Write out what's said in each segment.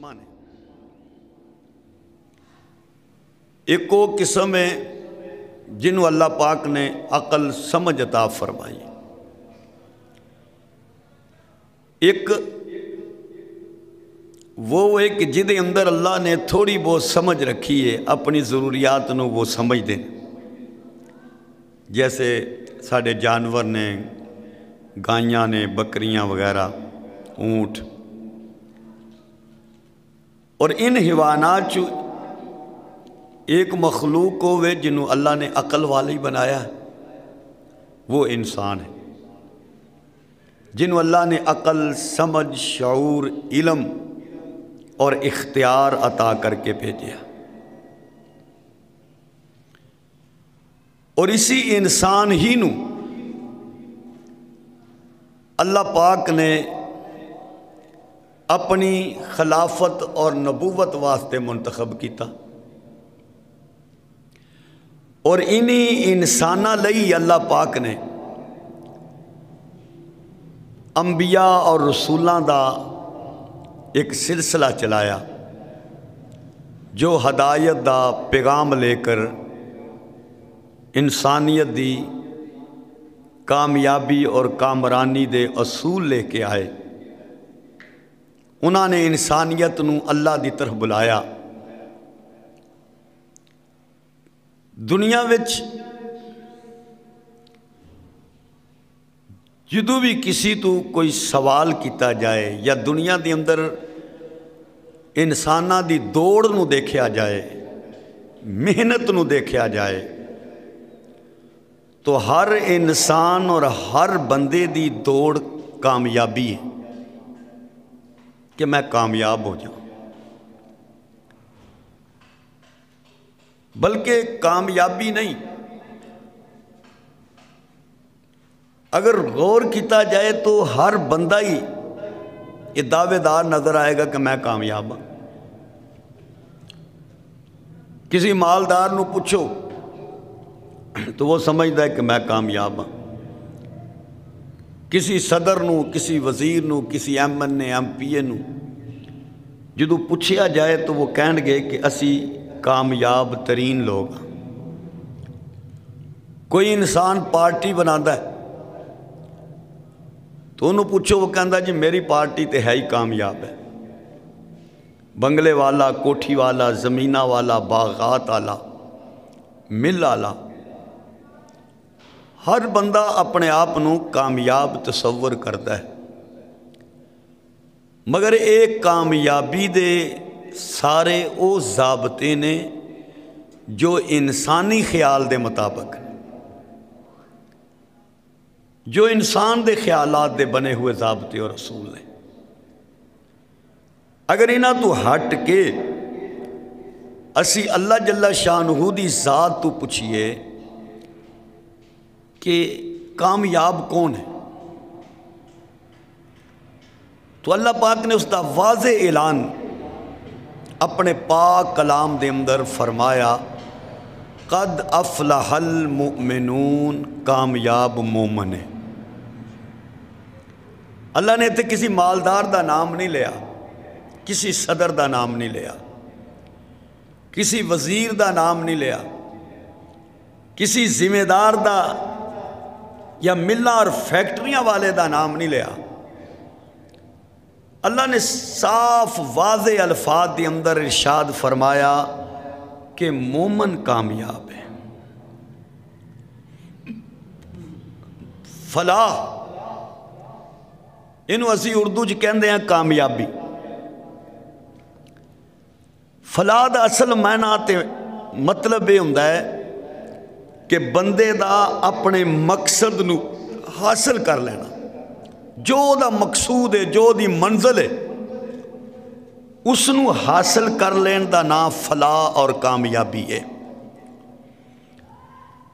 قسم نے۔ ایک وہ قسم ہے جنہوں اللہ پاک نے عقل سمجھ عطا فرمائی، ایک وہ ہے کہ جدے اندر اللہ نے تھوڑی بہت سمجھ رکھی ہے، اپنی ضروریات نو وہ سمجھ دیں، جیسے ساڑھے جانور نے، گائیاں نے، بکریاں وغیرہ، اونٹ، اور ان حیوانات چو ایک مخلوق ہوئے جنہوں اللہ نے عقل والی بنایا، وہ انسان ہے، جنہوں اللہ نے عقل، سمجھ، شعور، علم اور اختیار عطا کر کے بھیجا۔ اور اسی انسان ہی نو اللہ پاک نے اپنی خلافت اور نبوت واسطے منتخب کیتا، اور انہی انسانہ لئی اللہ پاک نے انبیاء اور رسولاں دا ایک سلسلہ چلایا، جو ہدایت دا پیغام لے کر انسانیت دی کامیابی اور کامرانی دے اصول لے کے آئے۔ انہوں نے انسانیت نو اللہ دی طرف بلایا۔ دنیا وچ جدو بھی کسی تو کوئی سوال کیتا جائے یا دنیا دی اندر انسانہ دی دوڑ نو دیکھیا جائے، محنت نو دیکھیا جائے، تو ہر انسان اور ہر بندے دی دوڑ کامیابی ہے کہ میں کامیاب ہو جاؤں، بلکہ کامیابی نہیں، اگر غور کیتا جائے تو ہر بندہ ہی یہ دعوے دار نظر آئے گا کہ میں کامیاب ہوں۔ کسی مالدار نو پوچھو تو وہ سمجھتا ہے کہ میں کامیاب ہوں، کسی صدر نو، کسی وزیر نو، کسی ایم این اے، ایم پی اے نو جدو پوچھیا جائے تو وہ کہن گے کہ اسی کامیاب ترین لوگ ہیں۔ کوئی انسان پارٹی بناتا ہے تو انہوں پوچھو، وہ کہندا جی میری پارٹی تے ہے ہی کامیاب ہے، بنگلے والا، کوٹھی والا، زمینہ والا، باغات والا، مل والا، ہر بندہ اپنے آپ نو کامیاب تصور کرتا ہے، مگر ایک کامیابی دے سارے او ضابطے نے جو انسانی خیال دے مطابق، جو انسان دے خیالات دے بنے ہوئے ضابطے اور اصول نے۔ اگر انہاں تو ہٹ کے اسی اللہ جل شانہ دی ذات تو پوچھئے کہ کامیاب کون ہے، تو اللہ پاک نے اس دا واضح اعلان اپنے پاک کلام دے اندر فرمایا، قد افلح المؤمنون، کامیاب مومن ہے۔ اللہ نے تے کسی مالدار دا نام نہیں لیا، کسی صدر دا نام نہیں لیا، کسی وزیر دا نام نہیں لیا، کسی ذمہ دار دا یا ملہ اور فیکٹریاں والے دا نام نہیں لیا۔ اللہ نے صاف واضح الفاظ کے اندر ارشاد فرمایا کہ مومن کامیاب ہے۔ فلاح انہوں اسی اردو جی کہندے ہیں کامیابی۔ فلاح دا اصل معنی تے مطلب یہ ہوندا ہے کہ بندے دا اپنے مقصد نو حاصل کر لینا، جو دا مقصود ہے، جو دی منزل ہے، اس نو حاصل کر لین دا نام فلاح اور کامیابی ہے۔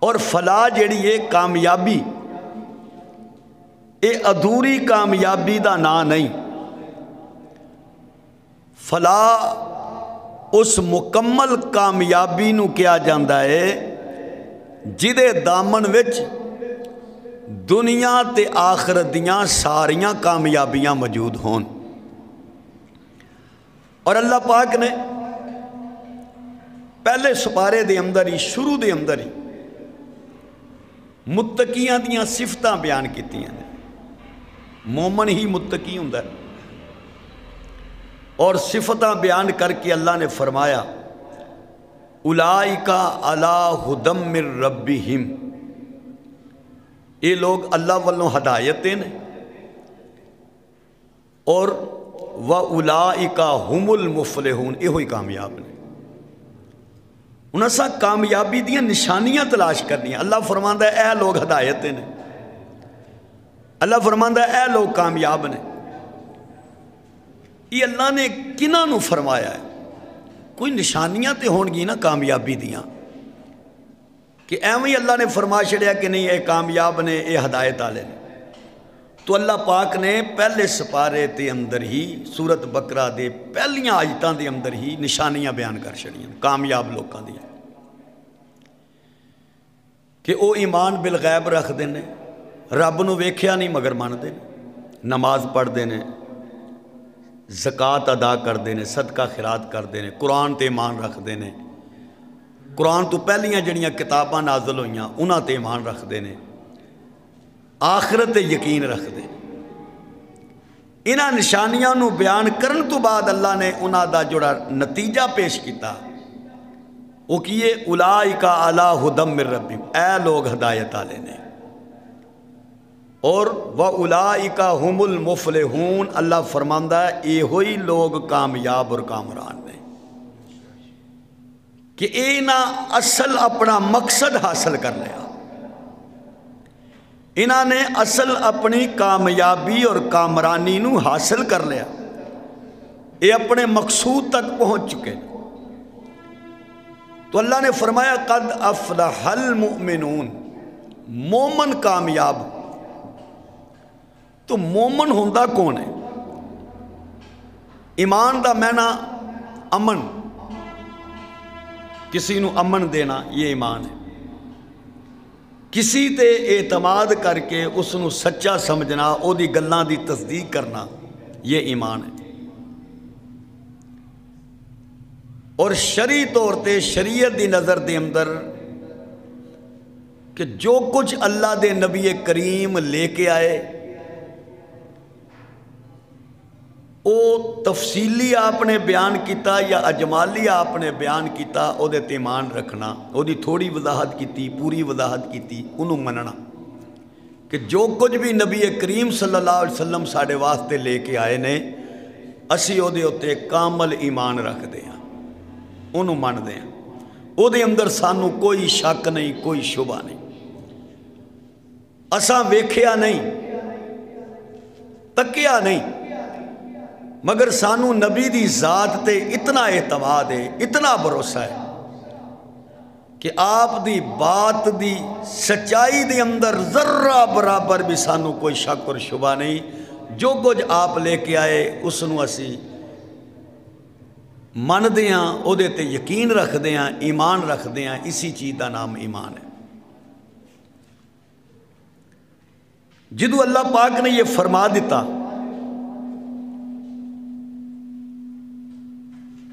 اور فلاح جیڑی ہے کامیابی، اے ادھوری کامیابی دا نام نہیں، فلاح اس مکمل کامیابی نو کیا جاندہ ہے جدے دامن وچ دنیا تے آخرت دیاں ساریاں کامیابیاں موجود ہون۔ اور اللہ پاک نے پہلے سپارے دے اندر ہی شروع دے اندر ہی متقیاں دیاں صفتاں بیان کیتیاں نے. مومن ہی متقی ہوندا ہے. اور صفتاں بیان کر کے اللہ نے فرمایا اولئک علی ھدی من ربہم، یہ لوگ اللہ والوں ہدایت نے اور وَأُولَئِكَ هُمُ الْمُفْلِحُونَ، یہ ہوئی کامیاب نے. انہاں سا کامیابی دیاں نشانیاں تلاش کرنی. اللہ فرماندا ہے اے لوگ ہدایت نے، اللہ فرماندا ہے اے لوگ کامیاب نے. یہ اللہ نے کنہاں نو فرمایا ہے؟ کوئی نشانیاں تے ہون گی نا کامیابی دیاں، کہ ایویں ہی اللہ نے فرما چھڑیا کہ نہیں اے کامیاب نے، اے ہدایت والے نے. تو اللہ پاک نے پہلے سپارے تے اندر ہی سورت بقرہ دے پہلیاں آیتاں دے اندر ہی نشانیاں بیان کر چھڑیاں کامیاب لوکاں دی، کہ او ایمان بالغیب رکھ دینے، رب نو ویکھیا نہیں مگر من دے، نماز پڑھ دینے، زکوٰۃ ادا کر دینے، صدقہ خیرات کر دینے، قرآن تے ایمان رکھ دینے، قرآن تو پہلیاں جڑیاں کتاباں نازل ہوئیاں انہاں تے ایمان رکھ دینے، آخرت تے یقین رکھ دے. انہاں نشانیاں نو بیان کرن تو بعد اللہ نے انہاں دا جڑا نتیجہ پیش کیتا وہ کیے اولئک علی ھدی من ربہم، اے لوگ ہدایت والے نے. اور وَأُولَئِكَ هُمُ الْمُفْلِحُونَ، اللہ فرماندا ہے یہ ہوئی لوگ کامیاب اور کامران نے، کہ اے نہ اصل اپنا مقصد حاصل کر لیا، انہاں نے اصل اپنی کامیابی اور کامرانی نو حاصل کر لیا، یہ اپنے مقصود تک پہنچ چکے. تو اللہ نے فرمایا قد افلح المؤمنون، مومن کامیاب. تو مومن ہوندا کون ہے؟ ایمان دا معنی امن، کسی نو امن دینا یہ ایمان ہے. کسی تے اعتماد کر کے اس نو سچا سمجھنا، او دی گلاں دی تصدیق کرنا، یہ ایمان ہے. اور شرعی طور تے شریعت دی نظر دے اندر کہ جو کچھ اللہ دے نبی کریم لے کے آئے او تفصیلی آپ نے بیان کیتا یا اجمالی آپ نے بیان کیتا، او دے تے ایمان رکھنا، او دی تھوڑی وضاحت کیتی پوری وضاحت کیتی انہوں مننا، کہ جو کچھ بھی نبی کریم صلی اللہ علیہ وسلم ساڑھے واسطے لے کے آئے نے اسی او دے ہوتے کامل ایمان رکھ دے ہیں، انہوں من دے ہیں، او دے اندر سانو کوئی شک نہیں، کوئی شبہ نہیں، اساں ویکھیا نہیں، تکیا نہیں، مگر سانو نبی دی ذات تے اتنا اعتماد ہے، اتنا بھروسہ ہے کہ آپ دی بات دی سچائی دے اندر ذرہ برابر بھی سانو کوئی شک اور شبہ نہیں. جو کچھ آپ لے کے آئے اس نو اسی من دیاں، او دے تے یقین رکھ دیاں، ایمان رکھ دیاں. اسی چیز دا نام ایمان ہے. جدو اللہ پاک نے یہ فرما دیتا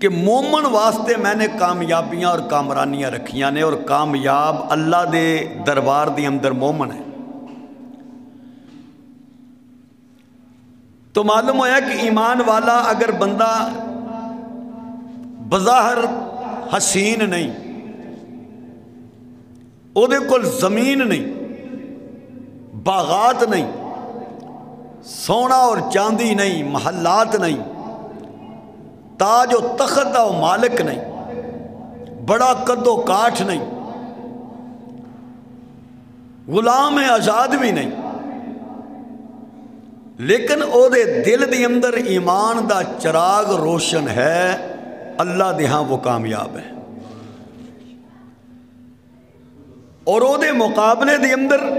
کہ مومن واسطے میں نے کامیابیاں اور کامرانیاں رکھیاں نے، اور کامیاب اللہ دے دربار دی اندر مومن ہے، تو معلوم ہویا کہ ایمان والا اگر بندہ بظاہر حسین نہیں، او دے کول زمین نہیں، باغات نہیں، سونا اور چاندی نہیں، محلات نہیں، تاج و تخت و مالک نہیں، بڑا قد و کاٹھ نہیں، غلام آزاد بھی نہیں، لیکن او دے دل دے اندر ایمان دا چراغ روشن ہے، اللہ دے ہاں وہ کامیاب ہے. اور او دے مقابلے دے اندر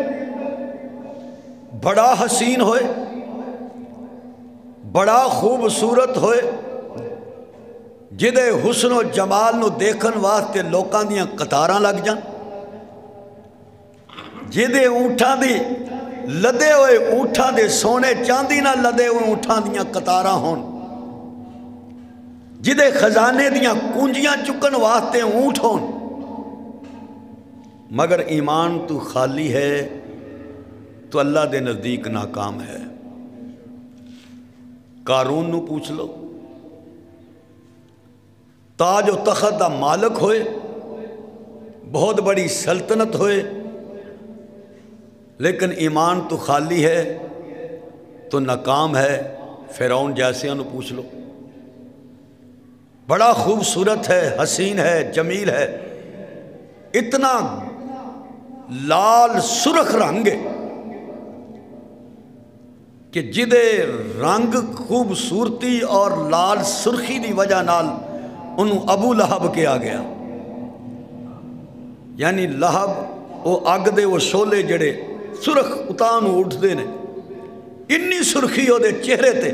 بڑا حسین ہوئے، بڑا خوبصورت ہوئے، جدے حسن و جمال نو دیکھن واسطے لوکاں دیاں قطاراں لگ جان، جدے اونٹاں دی لدے ہوئے اونٹاں دے سونے چاندی نہ لدے ہوئے اونٹاں دیاں قطاراں ہون، جدے خزانے دیاں کنجیاں چکن واسطے اونٹ ہون مگر ایمان تو خالی ہے تو اللہ دے نزدیک ناکام ہے۔ قارون نو پوچھ لو، تاج و تخت دا مالک ہوئے، بہت بڑی سلطنت ہوئے، لیکن ایمان تو خالی ہے تو ناکام ہے۔ فرعون جیسے نو پوچھ لو، بڑا خوبصورت ہے، حسین ہے، جمیل ہے، اتنا لال سرخ رنگ ہے کہ جدے رنگ خوبصورتی اور لال سرخی دی وجہ نال انہوں ابو لہب کیا گیا، یعنی لہب وہ اگ دے وہ شولے جڑے سرخ اتانو اٹھتے نے، انی سرخی ہو دے چہرے تے،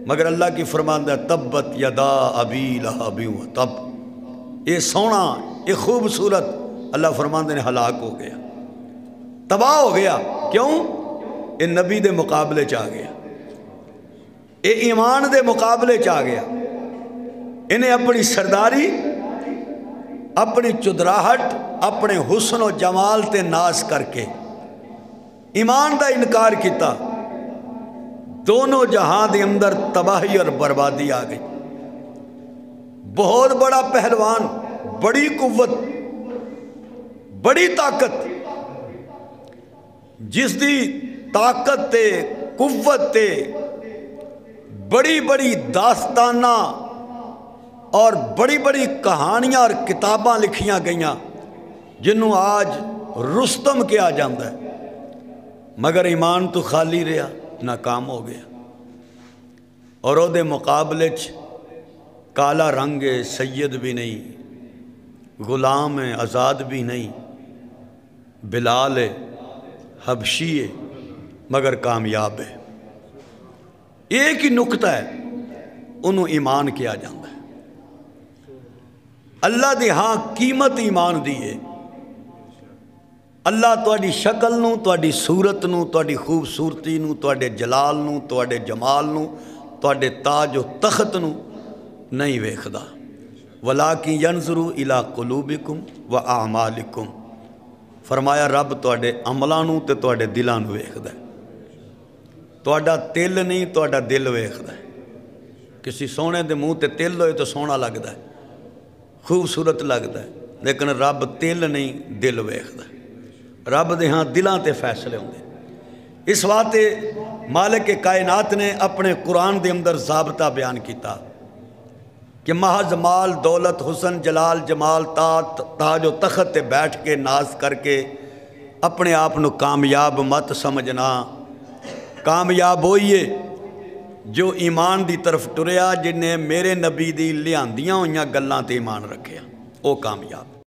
مگر اللہ کی فرماندہ تبت یدا ابی لہب و تب، یہ سونا یہ خوبصورت اللہ فرماندے نے ہلاک ہو گیا، تباہ ہو گیا۔ کیوں؟ یہ نبی دے مقابلے چاہ گیا، یہ ایمان دے مقابلے چاہ گیا، انہیں اپنی سرداری، اپنی چدراہٹ، اپنے حسن و جمال تے ناز کر کے ایمان دا انکار کیتا، دونوں جہاں دے اندر تباہی اور بربادی آ گئی۔ بہت بڑا پہلوان، بڑی قوت، بڑی طاقت، جس دی طاقت تے قوت تے بڑی بڑی داستانہ اور بڑی بڑی کہانیاں اور کتاباں لکھیاں گئیاں جنہوں آج رستم کیا جاندہ ہے، مگر ایمان تو خالی رہا، ناکام ہو گیا۔ اور او دے مقابلے کالا رنگ ہے، سید بھی نہیں، غلام ہے، آزاد بھی نہیں، بلال ہے، حبشی ہے، مگر کامیاب ہے۔ ایک ہی نقطہ ہے، انہوں ایمان کیا جاندہ ہے۔ اللہ دے ہاں قیمت ایمان دی ہے۔ اللہ تواڈی شکل نو، تواڈی صورت نو، تواڈی خوبصورتی نو، تواڈے جلال نو، تواڈے جمال نو، تواڈے تاج و تخت نو نہیں ویکھدا، وَلَٰكِن يَنْظُرُ إِلَىٰ قُلُوبِكُمْ وَأَعْمَالِكُمْ، فرمایا رب تواڈے عملاں نو تے تواڈے دلاں نو ویکھدا ہے، تواڈا تل نہیں تواڈا دل ویکھدا ہے۔ کسی سونے دے منہ تے تل ہوئے تو سونا لگدا ہے، خوبصورت لگدا ہے، لیکن رب تل نہیں دل ویکھدا ہے۔ رب دے ہاں دلاں تے فیصلے ہوندے۔ اس واسطے مالک کائنات نے اپنے قرآن دے اندر ضابطہ بیان کیتا کہ محض مال، دولت، حسن، جلال، جمال، تاج و تخت تے بیٹھ کے ناز کر کے اپنے آپ نو کامیاب مت سمجھنا۔ کامیاب ہوئیے جو ایمان دی طرف ٹریا، جنہیں میرے نبی دی لیاندیاں ہوئیاں گلاں تے ایمان رکھیا، او کامیاب۔